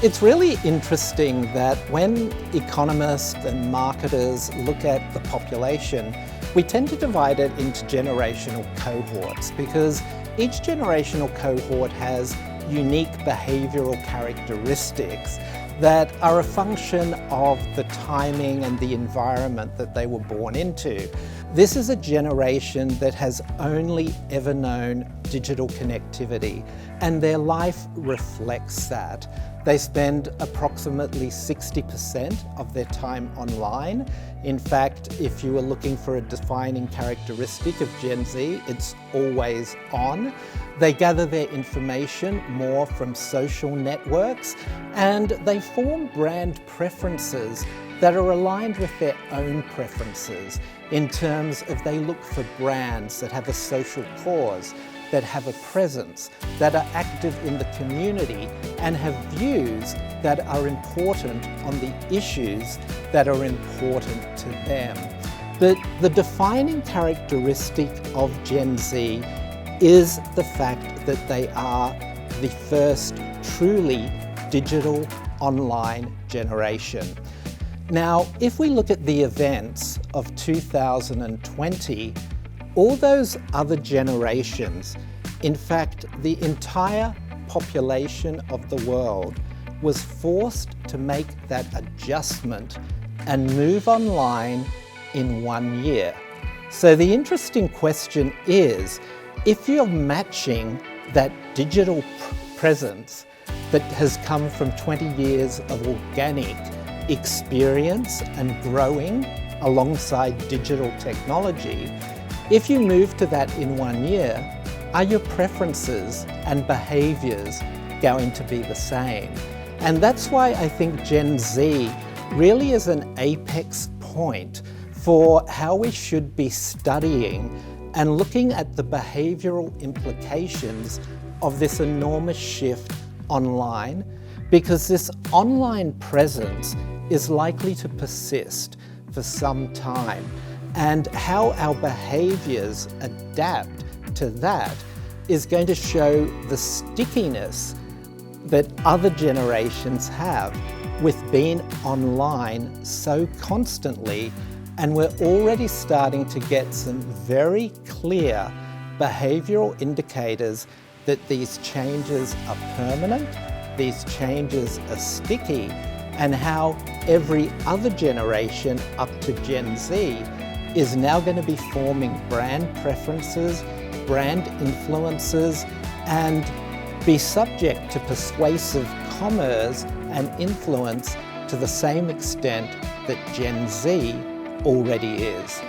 It's really interesting that when economists and marketers look at the population, we tend to divide it into generational cohorts because each generational cohort has unique behavioural characteristics that are a function of the timing and the environment that they were born into. This is a generation that has only ever known digital connectivity, and their life reflects that. They spend approximately 60% of their time online. In fact, if you were looking for a defining characteristic of Gen Z, it's always on. They gather their information more from social networks, and they form brand preferences that are aligned with their own preferences in terms of they look for brands that have a social cause, that have a presence, that are active in the community and have views that are important on the issues that are important to them. But the defining characteristic of Gen Z is the fact that they are the first truly digital online generation. Now, if we look at the events of 2020, all those other generations, in fact, the entire population of the world was forced to make that adjustment and move online in 1 year. So the interesting question is, if you're matching that digital presence that has come from 20 years of organic experience and growing alongside digital technology, if you move to that in 1 year, are your preferences and behaviours going to be the same? And that's why I think Gen Z really is an apex point for how we should be studying and looking at the behavioural implications of this enormous shift online, because this online presence is likely to persist for some time. And how our behaviours adapt to that is going to show the stickiness that other generations have with being online so constantly. And we're already starting to get some very clear behavioural indicators that these changes are permanent, these changes are sticky, and how every other generation up to Gen Z is now going to be forming brand preferences, brand influences, and be subject to persuasive commerce and influence to the same extent that Gen Z already is.